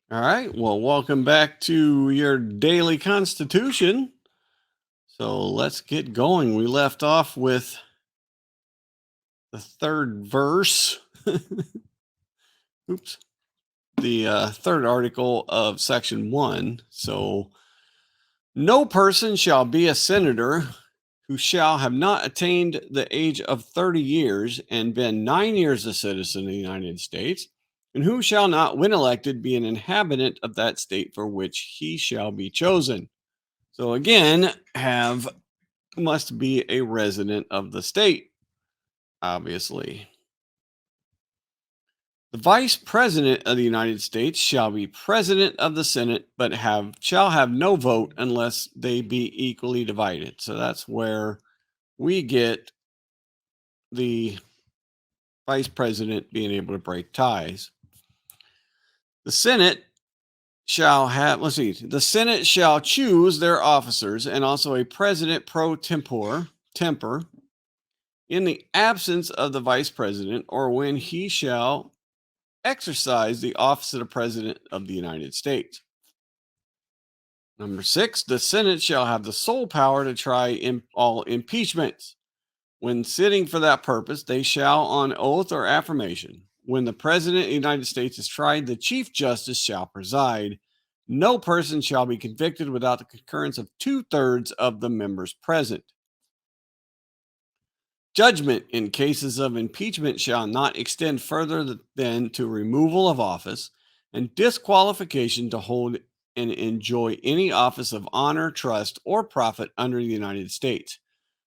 All right. Well, welcome back to your daily constitution. So let's get going. We left off with the third verse. Oops. The third article of section 1. So, no person shall be a senator who shall have not attained the age of 30 years and been 9 years a citizen of the United States, and who shall not, when elected, be an inhabitant of that state for which he shall be chosen. So again, must be a resident of the state, obviously. The vice president of the United States shall be president of the Senate, but shall have no vote unless they be equally divided. So that's where we get the vice president being able to break ties. The Senate the Senate shall choose their officers and also a president pro tempore in the absence of the vice president, or when he shall exercise the office of the president of the United States. Number 6, the Senate shall have the sole power to try all impeachments. When sitting for that purpose, they shall, on oath or affirmation, when the President of the United States is tried, the Chief Justice shall preside. No person shall be convicted without the concurrence of 2/3 of the members present. Judgment in cases of impeachment shall not extend further than to removal of office and disqualification to hold and enjoy any office of honor, trust, or profit under the United States.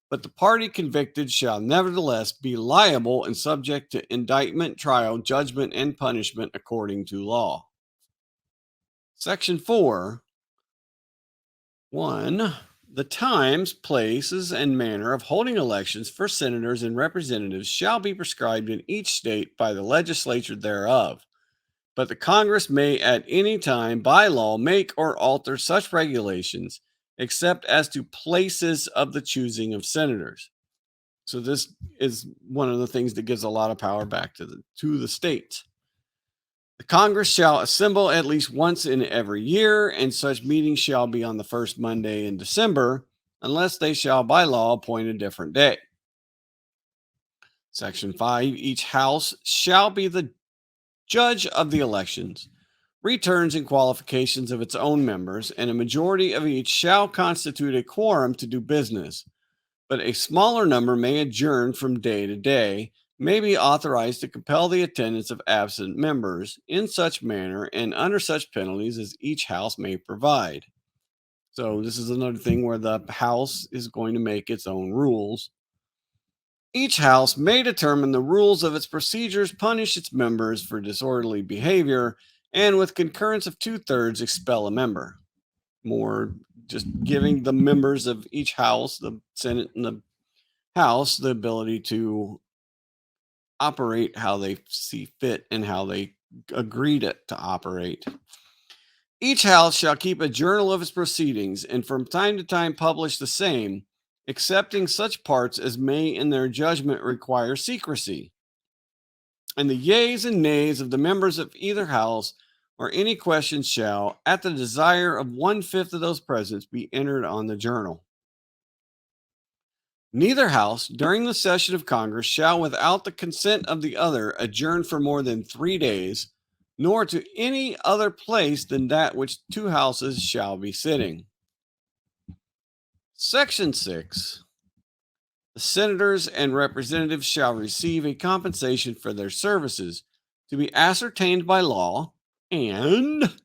But the party convicted shall nevertheless be liable and subject to indictment, trial, judgment, and punishment according to law. Section 4, 1. The times, places, and manner of holding elections for senators and representatives shall be prescribed in each state by the legislature thereof. But the Congress may at any time by law make or alter such regulations, except as to places of the choosing of senators. So this is one of the things that gives a lot of power back to the states. The Congress shall assemble at least once in every year, and such meetings shall be on the first Monday in December, unless they shall by law appoint a different day. Section 5, each house shall be the judge of the elections, returns, and qualifications of its own members, and a majority of each shall constitute a quorum to do business, but a smaller number may adjourn from day to day, may be authorized to compel the attendance of absent members in such manner and under such penalties as each house may provide. So this is another thing where the house is going to make its own rules. Each house may determine the rules of its procedures, punish its members for disorderly behavior, and with concurrence of 2/3 expel a member. More just giving the members of each house, the Senate and the House, the ability to operate how they see fit and how they agreed it to operate. Each house shall keep a journal of its proceedings and from time to time publish the same, excepting such parts as may in their judgment require secrecy. And the yeas and nays of the members of either house or any questions shall, at the desire of 1/5 of those present, be entered on the journal. Neither house during the session of Congress shall, without the consent of the other, adjourn for more than 3 days, nor to any other place than that which 2 houses shall be sitting. Section 6. The senators and representatives shall receive a compensation for their services to be ascertained by law and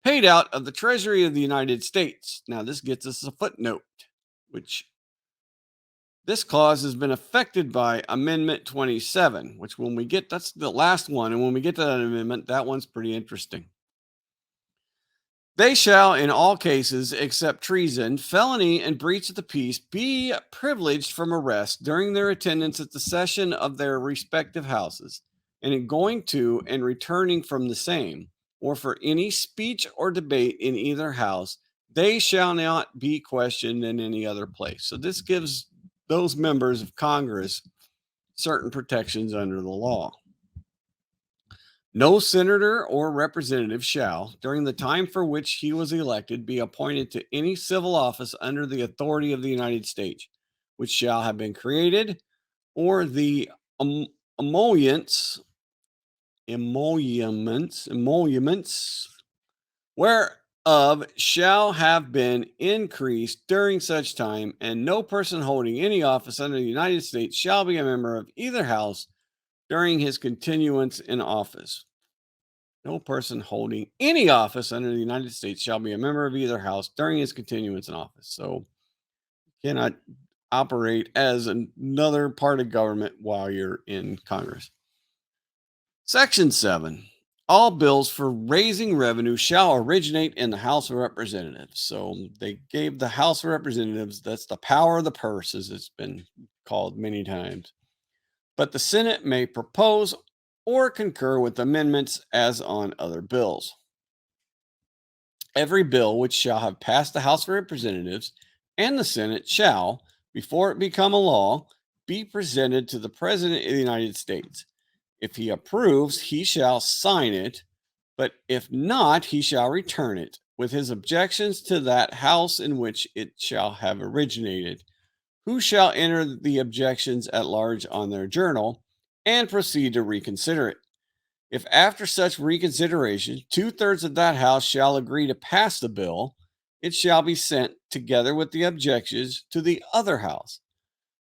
paid out of the Treasury of the United States. Now, this gets us a footnote, which this clause has been affected by Amendment 27, which that's the last one. And when we get to that amendment, that one's pretty interesting. They shall, in all cases except treason, felony, and breach of the peace, be privileged from arrest during their attendance at the session of their respective houses, and in going to and returning from the same, or for any speech or debate in either house, they shall not be questioned in any other place. So this gives those members of Congress certain protections under the law. No senator or representative shall, during the time for which he was elected, be appointed to any civil office under the authority of the United States, which shall have been created, or the emoluments, emoluments, whereof shall have been increased during such time, and no person holding any office under the United States shall be a member of either house during his continuance in office. No person holding any office under the United States shall be a member of either house during his continuance in office. So you cannot operate as another part of government while you're in Congress. Section 7. All bills for raising revenue shall originate in the House of Representatives. So they gave the House of Representatives, that's the power of the purse, as it's been called many times. But the Senate may propose or concur with amendments as on other bills. Every bill which shall have passed the House of Representatives and the Senate shall, before it become a law, be presented to the President of the United States. If he approves, he shall sign it, but if not, he shall return it, with his objections to that House in which it shall have originated, who shall enter the objections at large on their journal and proceed to reconsider it. If after such reconsideration 2/3 of that House shall agree to pass the bill, it shall be sent, together with the objections, to the other House,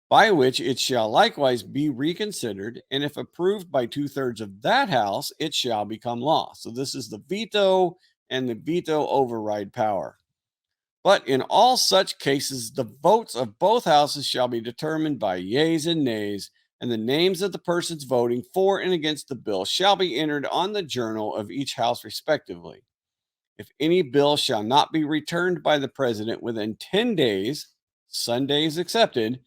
by which it shall likewise be reconsidered, and if approved by 2/3 of that House, it shall become law. So this is the veto and the veto override power. But in all such cases, the votes of both houses shall be determined by yeas and nays, and the names of the persons voting for and against the bill shall be entered on the journal of each house respectively. If any bill shall not be returned by the president within 10 days, Sundays excepted,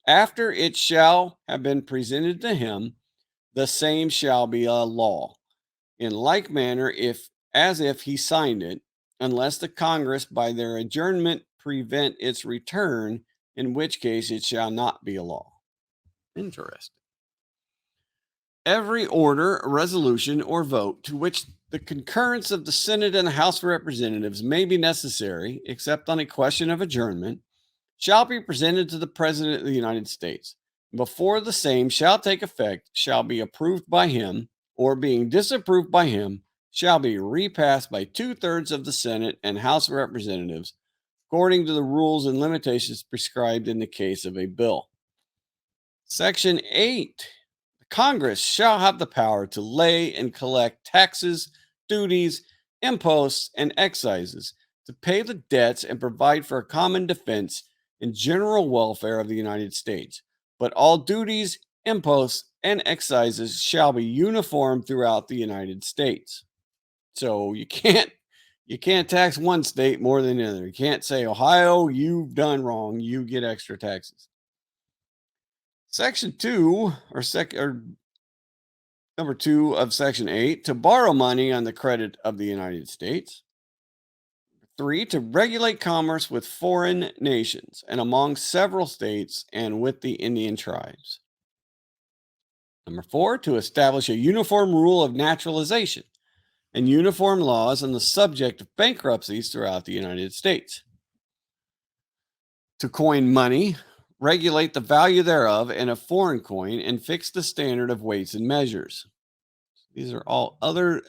after it shall have been presented to him, the same shall be a law. In like manner, if he signed it, unless the Congress by their adjournment prevent its return, in which case it shall not be a law. Interesting. Every order, resolution, or vote to which the concurrence of the Senate and the House of Representatives may be necessary, except on a question of adjournment, shall be presented to the President of the United States. Before the same shall take effect, shall be approved by him, or being disapproved by him, shall be repassed by 2/3 of the Senate and House of Representatives, according to the rules and limitations prescribed in the case of a bill. Section 8. Congress shall have the power to lay and collect taxes, duties, imposts, and excises, to pay the debts and provide for a common defense and general welfare of the United States. But all duties, imposts, and excises shall be uniform throughout the United States. So you can't tax one state more than the other. You can't say, Ohio, you've done wrong, you get extra taxes. Section 2 or number 2 of section 8, to borrow money on the credit of the United States. 3, to regulate commerce with foreign nations and among several states and with the Indian tribes. Number 4, to establish a uniform rule of naturalization and uniform laws on the subject of bankruptcies throughout the United States. To coin money, regulate the value thereof and of foreign coin, and fix the standard of weights and measures. These are all other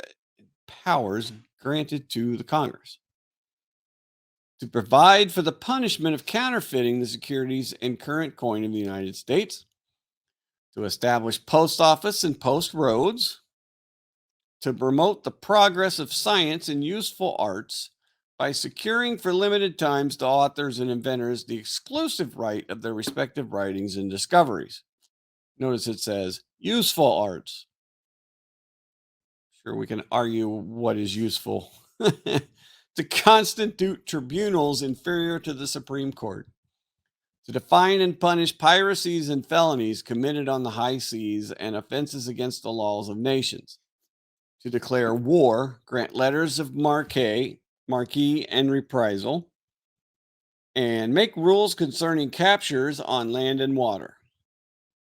powers granted to the Congress. To provide for the punishment of counterfeiting the securities and current coin of the United States. To establish post office and post roads. To promote the progress of science and useful arts by securing for limited times to authors and inventors the exclusive right of their respective writings and discoveries. Notice it says useful arts. Sure, we can argue what is useful. to constitute tribunals inferior to the Supreme Court, to define and punish piracies and felonies committed on the high seas and offenses against the laws of nations, to declare war, grant letters of marque and reprisal, and make rules concerning captures on land and water,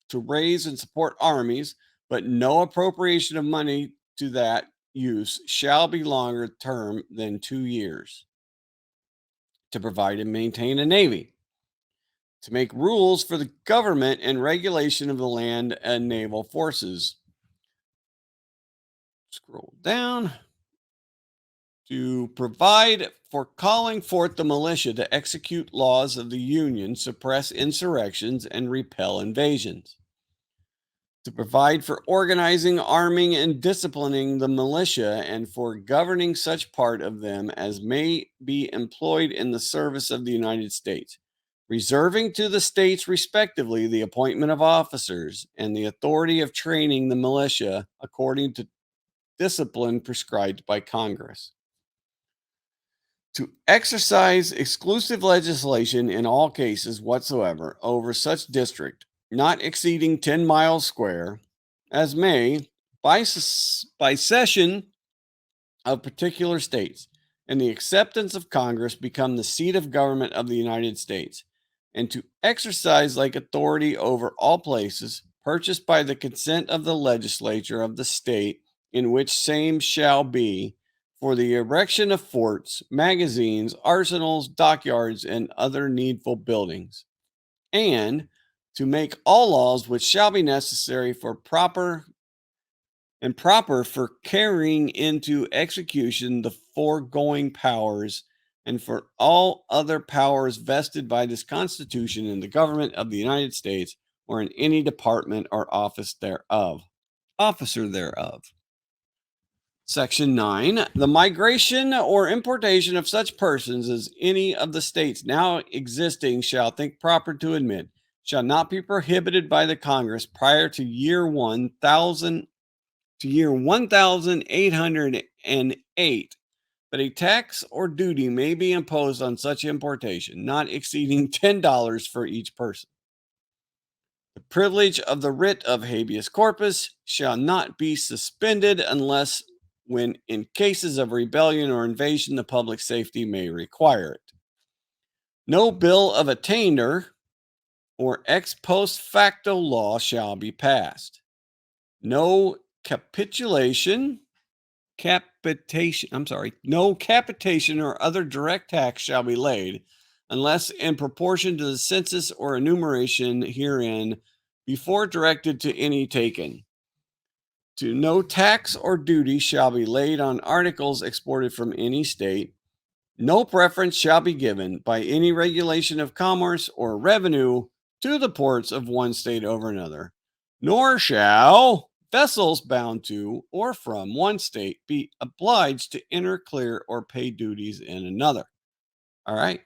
to raise and support armies, but no appropriation of money to that use shall be longer term than 2 years, to provide and maintain a navy, to make rules for the government and regulation of the land and naval forces. Scroll down. To provide for calling forth the militia to execute laws of the Union, suppress insurrections, and repel invasions. To provide for organizing, arming, and disciplining the militia, and for governing such part of them as may be employed in the service of the United States, reserving to the states respectively the appointment of officers and the authority of training the militia according to discipline prescribed by Congress. To exercise exclusive legislation in all cases whatsoever over such district, not exceeding 10 miles square, as may, by cession of particular states, and the acceptance of Congress, become the seat of government of the United States, and to exercise like authority over all places purchased by the consent of the legislature of the state in which same shall be, for the erection of forts, magazines, arsenals, dockyards, and other needful buildings, and to make all laws which shall be necessary for proper for carrying into execution the foregoing powers, and for all other powers vested by this Constitution in the government of the United States, or in any department or officer thereof. Section 9, the migration or importation of such persons as any of the states now existing shall think proper to admit shall not be prohibited by the Congress prior to year 1808, but a tax or duty may be imposed on such importation, not exceeding $10 for each person. The privilege of the writ of habeas corpus shall not be suspended unless when in cases of rebellion or invasion the public safety may require it. No bill of attainder or ex post facto law shall be passed. No capitation or other direct tax shall be laid, unless in proportion to the census or enumeration herein before directed to any taken. To no tax or duty shall be laid on articles exported from any state. No preference shall be given by any regulation of commerce or revenue to the ports of one state over another, nor shall vessels bound to or from one state be obliged to enter, clear, or pay duties in another. All right,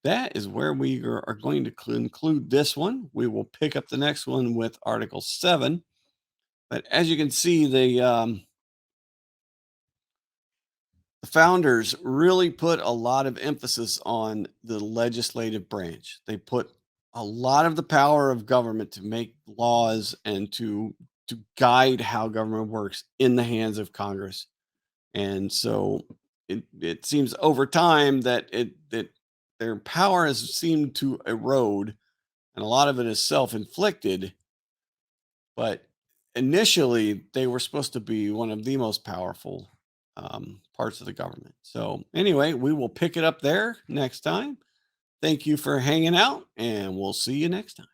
that is where we are going to conclude this one. We will pick up the next one with Article 7. But as you can see, the founders really put a lot of emphasis on the legislative branch. They put a lot of the power of government to make laws and to guide how government works in the hands of Congress. And so it seems over time that their power has seemed to erode, and a lot of it is self-inflicted. But initially, they were supposed to be one of the most powerful parts of the government. So anyway, we will pick it up there next time. Thank you for hanging out, and we'll see you next time.